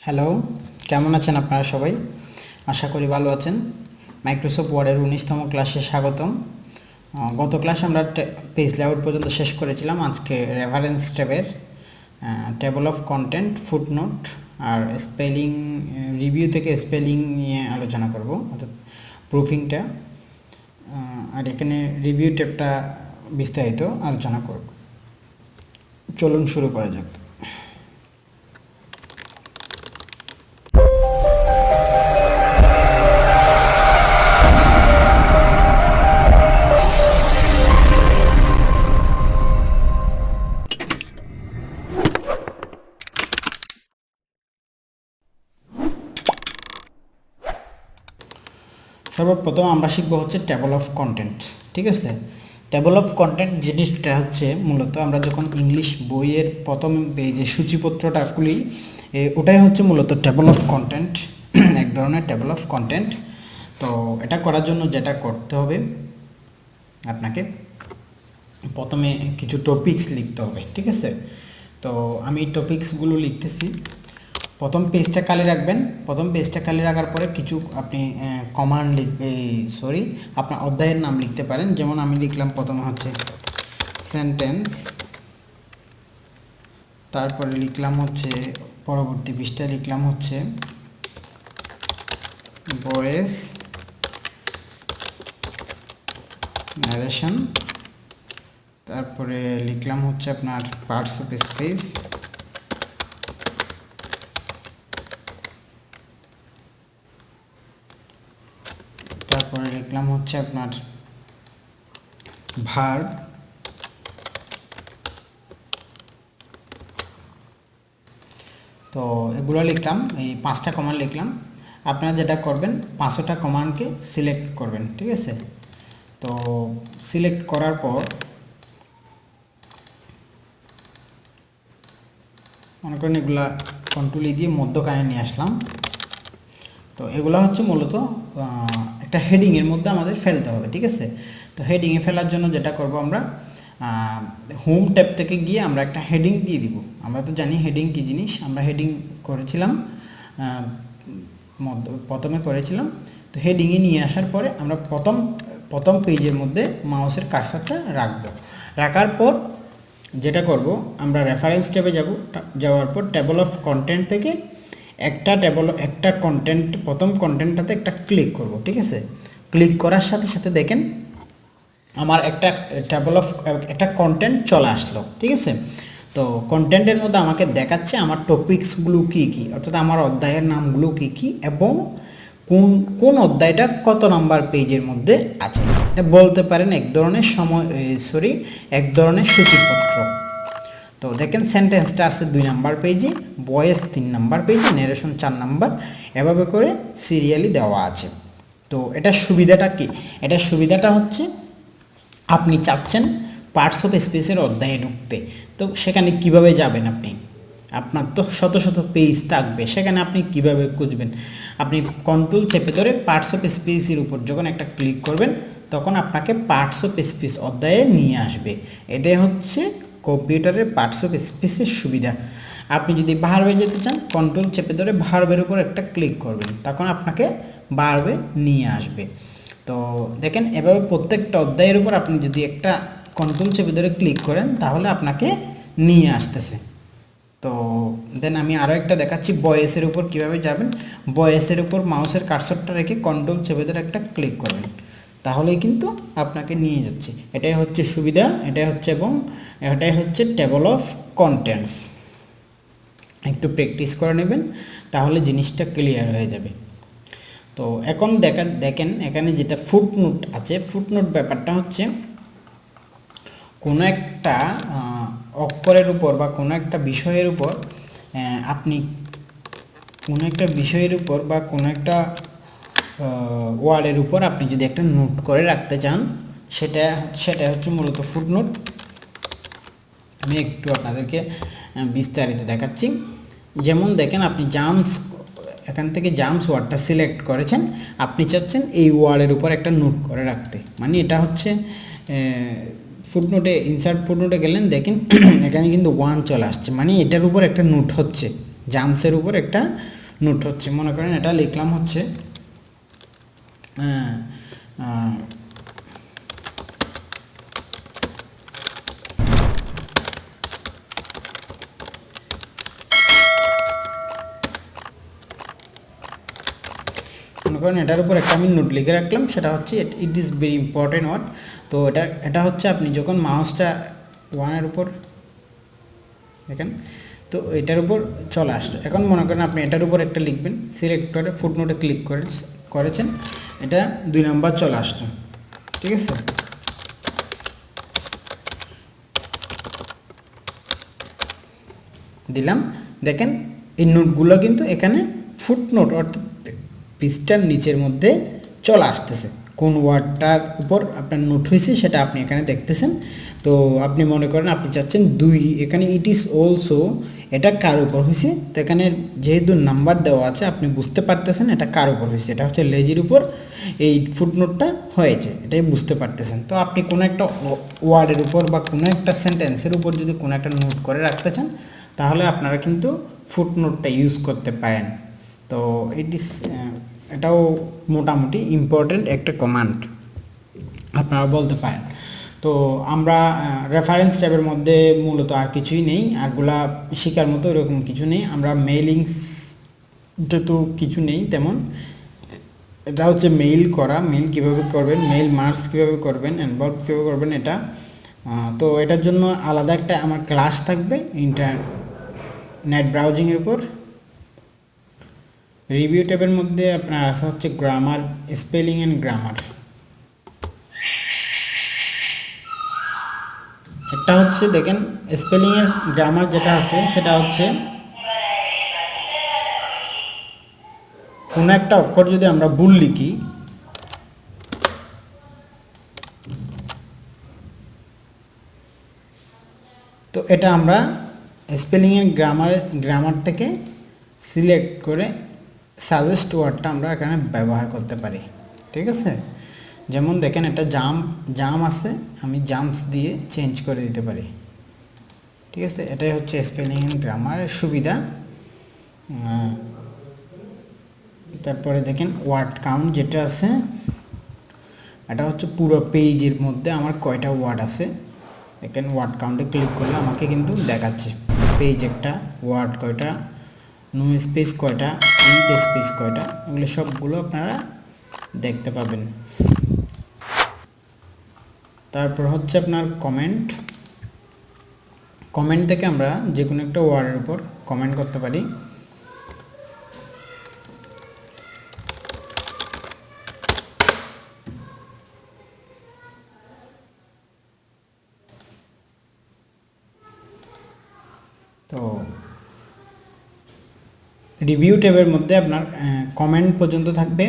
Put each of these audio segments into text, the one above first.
Hello, কেমন আছেন আপনারা সবাই? আশা করি ভালো আছেন। মাইক্রোসফট ওয়ার্ডের 19তম ক্লাসে স্বাগতম। গত ক্লাসে আমরা পেজ লেআউট পর্যন্ত শেষ করেছিলাম। আজকে রেফারেন্স ট্যাবের টেবল অফ কন্টেন্ট, ফুটনোট আর স্পেলিং রিভিউ থেকে স্পেলিং নিয়ে আলোচনা করব, অর্থাৎ প্রুফিংটা। আর এখানে রিভিউ ট্যাবটা বিস্তারিত আলোচনা করব। চলুন শুরু করা যাক। সর্বপ্রথম আমরা শিখবো হচ্ছে টেবল অফ কন্টেন্ট। ঠিক আছে, টেবল অফ কন্টেন্ট জিনিসটা হচ্ছে মূলত আমরা যখন ইংলিশ বইয়ের প্রথম যে সূচিপত্রটা খুলি, ওটাই হচ্ছে মূলত টেবল অফ কন্টেন্ট, এক ধরনের টেবল অফ কন্টেন্ট। তো এটা করার জন্য যেটা করতে হবে, আপনাকে প্রথমে কিছু টপিকস লিখতে হবে। ঠিক আছে, তো আমি টপিকসগুলো লিখতেছি। প্রথম পেজটা খালি রাখবেন। প্রথম পেজটা খালি রাখার পরে কিছু আপনি কমান্ড লিখবে, আপনার অধ্যায়ের নাম লিখতে পারেন। যেমন আমি লিখলাম প্রথমে হচ্ছে সেন্টেন্স, তারপরে লিখলাম হচ্ছে পরবর্তী পৃষ্ঠায় লিখলাম হচ্ছে ভয়েস ন্যারেশন, তারপরে লিখলাম হচ্ছে আপনার পার্টস অফ স্পেস, তারপরে লিখলাম হচ্ছে আপনার ভার্ব, তো এগুলো লিখলাম। এই 5টা কমান্ড লিখলাম। আপনারা যেটা করবেন, 5টা কমান্ডকে সিলেক্ট করবেন। ঠিক আছে, তো সিলেক্ট করার পর মনে করেন এগুলা কন্ট্রোল দিয়ে মধ্যখানে নিয়ে আসলাম। তো এগুলো হচ্ছে মূলত একটা হেডিংয়ের মধ্যে আমাদের ফেলতে হবে। ঠিক আছে, তো হেডিংয়ে ফেলার জন্য যেটা করব, আমরা হোম ট্যাব থেকে গিয়ে আমরা একটা হেডিং দিয়ে দিব। আমরা তো জানি হেডিং কী জিনিস, আমরা হেডিং করেছিলাম, প্রথমে করেছিলাম। তো হেডিংয়ে নিয়ে আসার পরে আমরা প্রথম পেজের মধ্যে মাউসের কার্সারটা রাখবো। রাখার পর যেটা করব, আমরা রেফারেন্স ট্যাবে যাওয়ার পর টেবল অফ কন্টেন্ট থেকে একটা কন্টেন্ট, প্রথম কন্টেন্টটাতে একটা ক্লিক করব। ঠিক আছে, ক্লিক করার সাথে সাথে দেখেন আমার একটা কন্টেন্ট চলে আসলো। ঠিক আছে, তো কন্টেন্টের মধ্যে আমাকে দেখাচ্ছে আমার টপিকসগুলো কী কী, অর্থাৎ আমার অধ্যায়ের নামগুলো কী কী এবং কোন অধ্যায়টা কত নাম্বার পেজের মধ্যে আছে। এটা বলতে পারেন এক ধরনের এক ধরনের সূচিপত্র। তো দেখেন সেন্টেন্সটা আছে 2 নাম্বার পেজে, ভয়েস 3 নাম্বার পেজে, ন্যারেশন 4 নাম্বার, এভাবে করে সিরিয়ালি দেওয়া আছে। তো এটার সুবিধাটা কি? এটার সুবিধাটা হচ্ছে আপনি চাচ্ছেন পার্টস অফ স্পেসের অধ্যায়ে ঢুকতে, তো সেখানে কিভাবে যাবেন? আপনার তো শত শত পেজ থাকবে, সেখানে আপনি কিভাবে খুঁজবেন? আপনি কন্ট্রোল চেপে ধরে পার্টস অফ স্পেসের উপর যখন একটা ক্লিক করবেন, তখন আপনাকে পার্টস অফ স্পেস অধ্যায়ে নিয়ে আসবে। এটাই হচ্ছে কম্পিউটারের পার্টস অফ স্পেসের সুবিধা। আপনি যদি ভার্বে যেতে চান, কন্ট্রোল চেপে ধরে ভার্বের উপর একটা ক্লিক করবেন, তখন আপনাকে ভার্বে নিয়ে আসবে। তো দেখেন এভাবে প্রত্যেকটা অধ্যায়ের উপর আপনি যদি একটা কন্ট্রোল চেপে ধরে ক্লিক করেন, তাহলে আপনাকে নিয়ে আসতেছে। তো দেন আমি আরও একটা দেখাচ্ছি ভয়েসের উপর কিভাবে যাবেন। ভয়েসের উপর মাউসের কার্সরটা রেখে কন্ট্রোল চেপে ধরে একটা ক্লিক করবেন, তাহলেই কিন্তু আপনাকে নিয়ে যাচ্ছে। এটাই হচ্ছে সুবিধা, এটাই হচ্ছে টেবল অফ কন্টেন্টস। একটু প্র্যাকটিস করে নেবেন, তাহলে জিনিসটা ক্লিয়ার হয়ে যাবে। তো এখন দেখেন এখানে যেটা ফুটনোট আছে, ফুটনোট ব্যাপারটা হচ্ছে কোনো একটা অক্ষরের উপর বা কোনো একটা বিষয়ের উপর আপনি কোনো একটা বিষয়ের উপর বা কোনো একটা ওয়ার্ডের উপর আপনি যদি একটা নোট করে রাখতে চান, সেটা হচ্ছে মূলত ফুটনোট। আমি একটু আপনাদেরকে বিস্তারিত দেখাচ্ছি। যেমন দেখেন, আপনি এখান থেকে জাম্পস ওয়ার্ডটা সিলেক্ট করেছেন, আপনি চাচ্ছেন এই ওয়ার্ডের উপর একটা নোট করে রাখতে, মানে এটা হচ্ছে ফুটনোটে, ইনসার্ট ফুটনোটে গেলেন, দেখেন এখানে কিন্তু 1 চলে আসছে, মানে এটার উপর একটা নোট হচ্ছে। জাম্পসের উপর একটা নোট হচ্ছে, মনে করেন এটা লিখলাম হচ্ছে মনে করেন এটার উপর একটা আমি নোট লিখে রাখলাম, সেটা হচ্ছে it is very important word. তো এটা হচ্ছে আপনি যখন মাউসটা ওয়ানের উপর দেখেন, তো এটার উপর চলে আসছে। এখন মনে করেন আপনি এটার উপর একটা লিখবেন, সিলেক্ট করে ফুটনোটে ক্লিক করেছেন, এটা 2 নাম্বার চলে আসছে, ঠিক আছে। দিলাম, দেখেন এই নোটগুলো কিন্তু এখানে ফুটনোট অর্থাৎ পৃষ্ঠার নিচের মধ্যে চলে আসতেছে। কোন ওয়ার্ডটার উপর আপনার নোট হয়েছে সেটা আপনি এখানে দেখতেছেন। তো আপনি মনে করেন আপনি চাচ্ছেন 2, এখানে ইট ইজ অলসো, এটা কার উপর হয়েছে, তো এখানে যেহেতু নাম্বার দেওয়া আছে আপনি বুঝতে পারতেছেন এটা কার উপর হয়েছে, এটা হচ্ছে লেজির উপর এই ফুটনোটটা হয়েছে, এটাই বুঝতে পারতেছেন। তো আপনি কোনো একটা ওয়ার্ডের উপর বা কোনো একটা সেন্টেন্সের উপর যদি কোনো একটা নোট করে রাখতে চান, তাহলে আপনারা কিন্তু ফুটনোটটা ইউজ করতে পারেন। তো এটাও মোটামুটি ইম্পর্টেন্ট একটা কমান্ড আপনারা বলতে পারেন। তো আমরা রেফারেন্স ট্যাবের মধ্যে মূলত আর কিছুই নেই, আরগুলা শেখার মতো এরকম কিছু নেই। আমরা মেইলিংসটা তো কিছু নেই তেমন, এটা হচ্ছে মেইল করা, মেইল কীভাবে করবেন, মেইল মার্জ কীভাবে করবেন, ইনভলভ কীভাবে করবেন এটা। তো এটার জন্য আলাদা একটা আমার ক্লাস থাকবে ইন্টারনেট ব্রাউজিংয়ের উপর। রিভিউ ট্যাবের মধ্যে আপনার আসা হচ্ছে গ্রামার, স্পেলিং অ্যান্ড গ্রামার। একটা হচ্ছে দেখেন স্পেলিংয়ের গ্রামার যেটা আছে সেটা হচ্ছে কোনো একটা অক্ষর যদি আমরা ভুল লিখি, তো এটা আমরা স্পেলিংয়ের গ্রামার থেকে সিলেক্ট করে সাজেস্ট ওয়ার্ডটা আমরা এখানে ব্যবহার করতে পারি, ঠিক আছে। যেমন দেখেন একটা জাম আছে, আমি জাম্পস দিয়ে চেঞ্জ করে দিতে পারি, ঠিক আছে। এটাই হচ্ছে স্পেলিং অ্যান্ড গ্রামারের সুবিধা। তারপরে দেখেন ওয়ার্ড কাউন্ট যেটা আছে, এটা হচ্ছে পুরো পেজের মধ্যে আমার কয়টা ওয়ার্ড আছে। দেখেন ওয়ার্ড কাউন্টে ক্লিক করলে আমাকে কিন্তু দেখাচ্ছে পেজ একটা, ওয়ার্ড কয়টা, নো স্পেস কয়টা, ইন্ট স্পেস কয়টা, এগুলো সবগুলো আপনারা দেখতে পাবেন। তারপর হচ্ছে আপনার কমেন্ট থেকে আমরা যে কোনো একটা ওয়ার্ডের উপর কমেন্ট করতে পারি। তো রিভিউ ট্যাবের মধ্যে আপনার কমেন্ট পর্যন্ত থাকবে।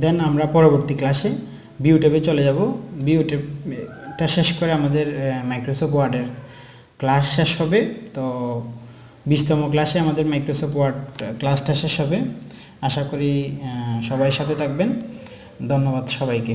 দেন আমরা পরবর্তী ক্লাসে ভিউ ট্যাবে চলে যাব। ভিউ ট্যাবটা শেষ করে আমাদের মাইক্রোসফট ওয়ার্ডের ক্লাস শেষ হবে। তো 20তম ক্লাসে আমাদের মাইক্রোসফট ওয়ার্ড ক্লাসটা শেষ হবে। আশা করি সবাই সাথে থাকবেন। ধন্যবাদ সবাইকে।